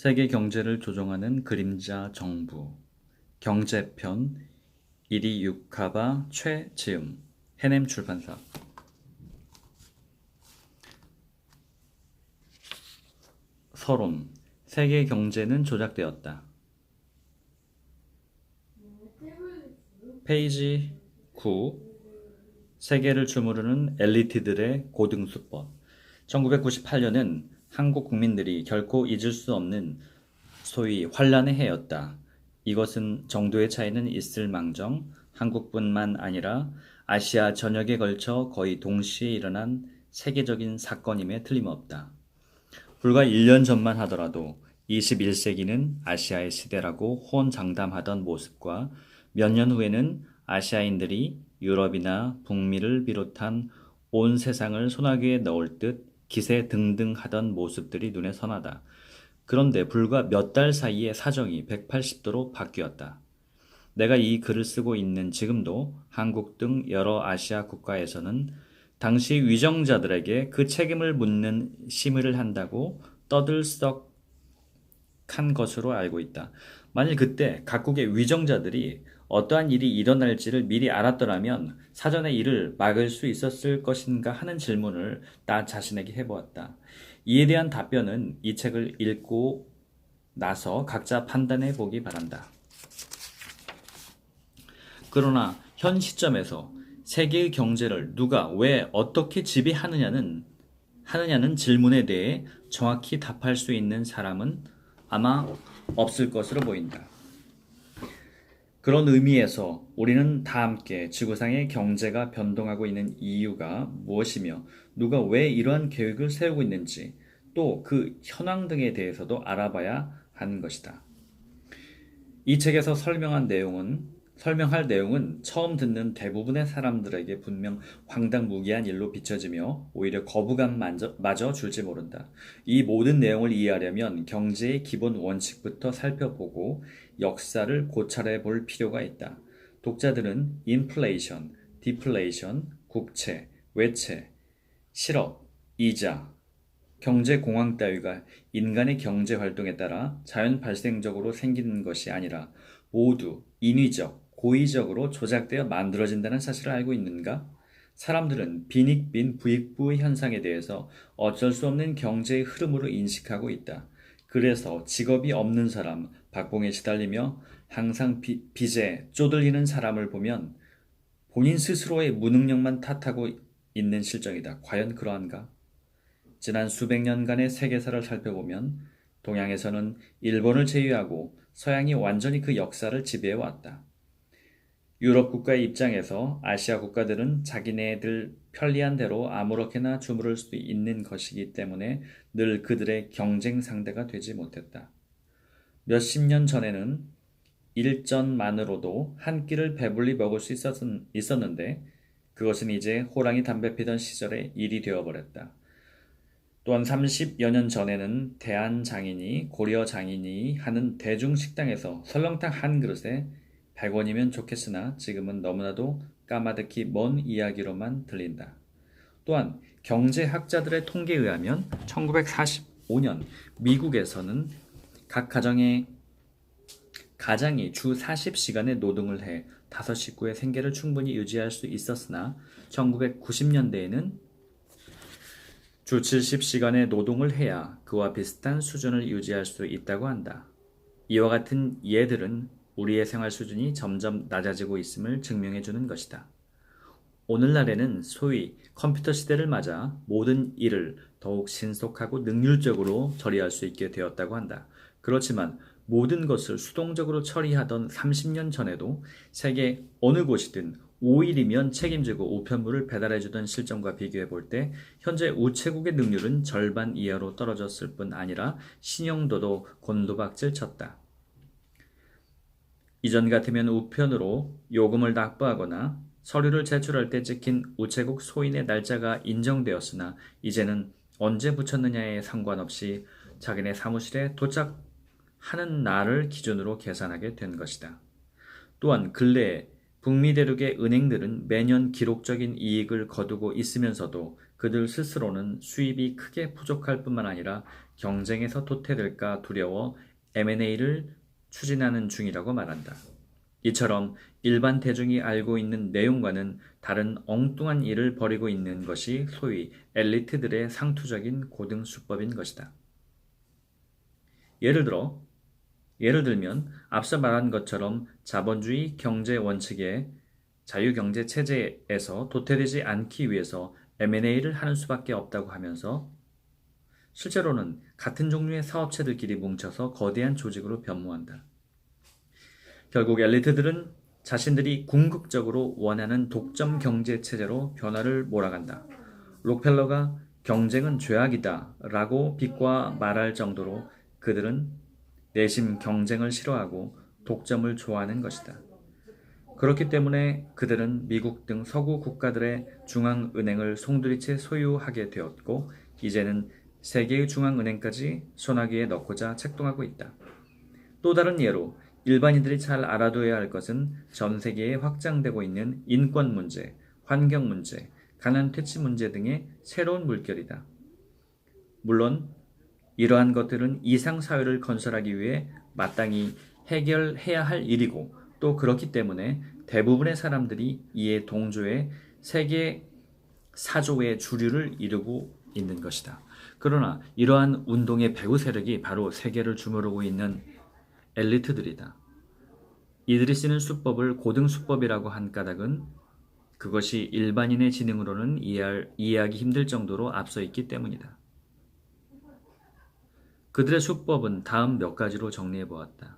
세계 경제를 조종하는 그림자 정부 경제편 1위 유카바 최지음 해냄 출판사 서론 세계 경제는 조작되었다. 페이지 9 세계를 주무르는 엘리트들의 고등수법 1998년은 한국 국민들이 결코 잊을 수 없는 소위 환란의 해였다. 이것은 정도의 차이는 있을망정 한국뿐만 아니라 아시아 전역에 걸쳐 거의 동시에 일어난 세계적인 사건임에 틀림없다. 불과 1년 전만 하더라도 21세기는 아시아의 시대라고 호언장담하던 모습과 몇 년 후에는 아시아인들이 유럽이나 북미를 비롯한 온 세상을 소나기에 넣을 듯 기세등등하던 모습들이 눈에 선하다. 그런데 불과 몇 달 사이에 사정이 180도로 바뀌었다. 내가 이 글을 쓰고 있는 지금도 한국 등 여러 아시아 국가에서는 당시 위정자들에게 그 책임을 묻는 심의를 한다고 떠들썩한 것으로 알고 있다. 만일 그때 각국의 위정자들이 어떠한 일이 일어날지를 미리 알았더라면 사전에 이를 막을 수 있었을 것인가 하는 질문을 나 자신에게 해보았다. 이에 대한 답변은 이 책을 읽고 나서 각자 판단해 보기 바란다. 그러나 현 시점에서 세계의 경제를 누가 왜 어떻게 지배하느냐는 질문에 대해 정확히 답할 수 있는 사람은 아마 없을 것으로 보인다. 그런 의미에서 우리는 다 함께 지구상의 경제가 변동하고 있는 이유가 무엇이며 누가 왜 이러한 계획을 세우고 있는지 또 그 현황 등에 대해서도 알아봐야 하는 것이다. 이 책에서 설명할 내용은 처음 듣는 대부분의 사람들에게 분명 황당무계한 일로 비춰지며 오히려 거부감마저 줄지 모른다. 이 모든 내용을 이해하려면 경제의 기본 원칙부터 살펴보고 역사를 고찰해 볼 필요가 있다. 독자들은 인플레이션, 디플레이션, 국채, 외채, 실업, 이자, 경제공황 따위가 인간의 경제활동에 따라 자연 발생적으로 생기는 것이 아니라 모두 인위적, 고의적으로 조작되어 만들어진다는 사실을 알고 있는가? 사람들은 빈익빈 부익부 현상에 대해서 어쩔 수 없는 경제의 흐름으로 인식하고 있다. 그래서 직업이 없는 사람, 박봉에 시달리며 항상 빚에 쪼들리는 사람을 보면 본인 스스로의 무능력만 탓하고 있는 실정이다. 과연 그러한가? 지난 수백 년간의 세계사를 살펴보면 동양에서는 일본을 제외하고 서양이 완전히 그 역사를 지배해왔다. 유럽 국가의 입장에서 아시아 국가들은 자기네들 편리한 대로 아무렇게나 주무를 수 있는 것이기 때문에 늘 그들의 경쟁 상대가 되지 못했다. 몇십 년 전에는 일전만으로도 한 끼를 배불리 먹을 수 있었는데 그것은 이제 호랑이 담배 피던 시절의 일이 되어버렸다. 또한 30여 년 전에는 대한장인이 고려장인이 하는 대중식당에서 설렁탕 한 그릇에 100원이면 좋겠으나 지금은 너무나도 까마득히 먼 이야기로만 들린다. 또한 경제학자들의 통계에 의하면 1945년 미국에서는 각 가장이 주 40시간의 노동을 해 5식구의 생계를 충분히 유지할 수 있었으나 1990년대에는 주 70시간의 노동을 해야 그와 비슷한 수준을 유지할 수 있다고 한다. 이와 같은 예들은 우리의 생활 수준이 점점 낮아지고 있음을 증명해 주는 것이다. 오늘날에는 소위 컴퓨터 시대를 맞아 모든 일을 더욱 신속하고 능률적으로 처리할 수 있게 되었다고 한다. 그렇지만 모든 것을 수동적으로 처리하던 30년 전에도 세계 어느 곳이든 5일이면 책임지고 우편물을 배달해주던 실정과 비교해 볼 때 현재 우체국의 능률은 절반 이하로 떨어졌을 뿐 아니라 신용도도 곤두박질 쳤다. 이전 같으면 우편으로 요금을 납부하거나 서류를 제출할 때 찍힌 우체국 소인의 날짜가 인정되었으나 이제는 언제 붙였느냐에 상관없이 자기네 사무실에 도착하는 날을 기준으로 계산하게 된 것이다. 또한 근래에 북미 대륙의 은행들은 매년 기록적인 이익을 거두고 있으면서도 그들 스스로는 수입이 크게 부족할 뿐만 아니라 경쟁에서 도태될까 두려워 M&A를 추진하는 중이라고 말한다. 이처럼 일반 대중이 알고 있는 내용과는 다른 엉뚱한 일을 벌이고 있는 것이 소위 엘리트들의 상투적인 고등수법인 것이다. 예를 들면 앞서 말한 것처럼 자본주의 경제 원칙의 자유경제 체제에서 도태되지 않기 위해서 M&A를 하는 수밖에 없다고 하면서 실제로는 같은 종류의 사업체들끼리 뭉쳐서 거대한 조직으로 변모한다. 결국 엘리트들은 자신들이 궁극적으로 원하는 독점 경제 체제로 변화를 몰아간다. 록펠러가 경쟁은 죄악이다 라고 비꼬아 말할 정도로 그들은 내심 경쟁을 싫어하고 독점을 좋아하는 것이다. 그렇기 때문에 그들은 미국 등 서구 국가들의 중앙은행을 송두리째 소유하게 되었고 이제는 세계의 중앙은행까지 손아귀에 넣고자 책동하고 있다. 또 다른 예로 일반인들이 잘 알아둬야 할 것은 전 세계에 확장되고 있는 인권 문제, 환경 문제, 가난 퇴치 문제 등의 새로운 물결이다. 물론 이러한 것들은 이상 사회를 건설하기 위해 마땅히 해결해야 할 일이고 또 그렇기 때문에 대부분의 사람들이 이에 동조해 세계 사조의 주류를 이루고 있는 것이다. 그러나 이러한 운동의 배후 세력이 바로 세계를 주무르고 있는 엘리트들이다. 이들이 쓰는 수법을 고등수법이라고 한 까닭은 그것이 일반인의 지능으로는 이해하기 힘들 정도로 앞서 있기 때문이다. 그들의 수법은 다음 몇 가지로 정리해 보았다.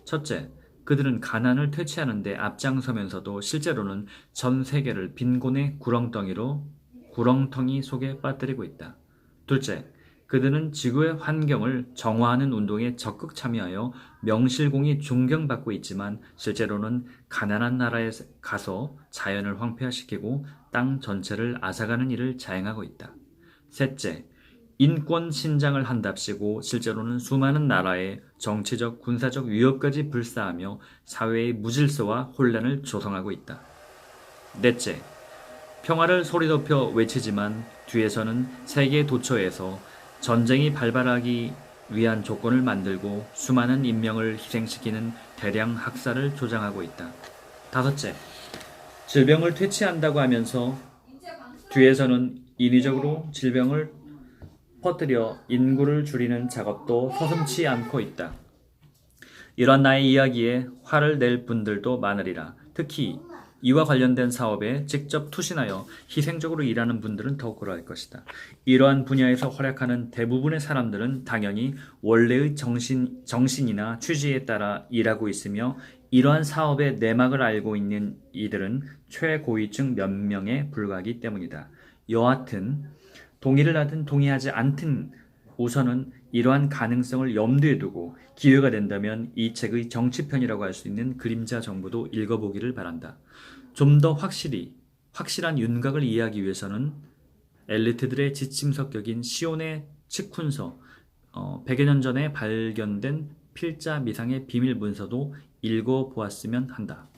첫째, 그들은 가난을 퇴치하는 데 앞장서면서도 실제로는 전 세계를 빈곤의 구렁텅이 속에 빠뜨리고 있다. 둘째, 그들은 지구의 환경을 정화하는 운동에 적극 참여하여 명실공히 존경받고 있지만 실제로는 가난한 나라에 가서 자연을 황폐화시키고 땅 전체를 앗아가는 일을 자행하고 있다. 셋째, 인권 신장을 한답시고 실제로는 수많은 나라에 정치적, 군사적 위협까지 불사하며 사회의 무질서와 혼란을 조성하고 있다. 넷째, 평화를 소리 높여 외치지만 뒤에서는 세계 도처에서 전쟁이 발발하기 위한 조건을 만들고 수많은 인명을 희생시키는 대량 학살을 조장하고 있다. 다섯째, 질병을 퇴치한다고 하면서 뒤에서는 인위적으로 질병을 퍼뜨려 인구를 줄이는 작업도 서슴지 않고 있다. 이러한 나의 이야기에 화를 낼 분들도 많으리라. 특히 이와 관련된 사업에 직접 투신하여 희생적으로 일하는 분들은 더욱 그러할 것이다. 이러한 분야에서 활약하는 대부분의 사람들은 당연히 원래의 정신이나 취지에 따라 일하고 있으며 이러한 사업의 내막을 알고 있는 이들은 최고위층 몇 명에 불과하기 때문이다. 여하튼 동의를 하든 동의하지 않든 우선은 이러한 가능성을 염두에 두고 기회가 된다면 이 책의 정치편이라고 할 수 있는 그림자 정보도 읽어보기를 바란다. 좀 더 확실한 윤곽을 이해하기 위해서는 엘리트들의 지침석격인 시온의 측훈서, 100여 년 전에 발견된 필자 미상의 비밀 문서도 읽어보았으면 한다.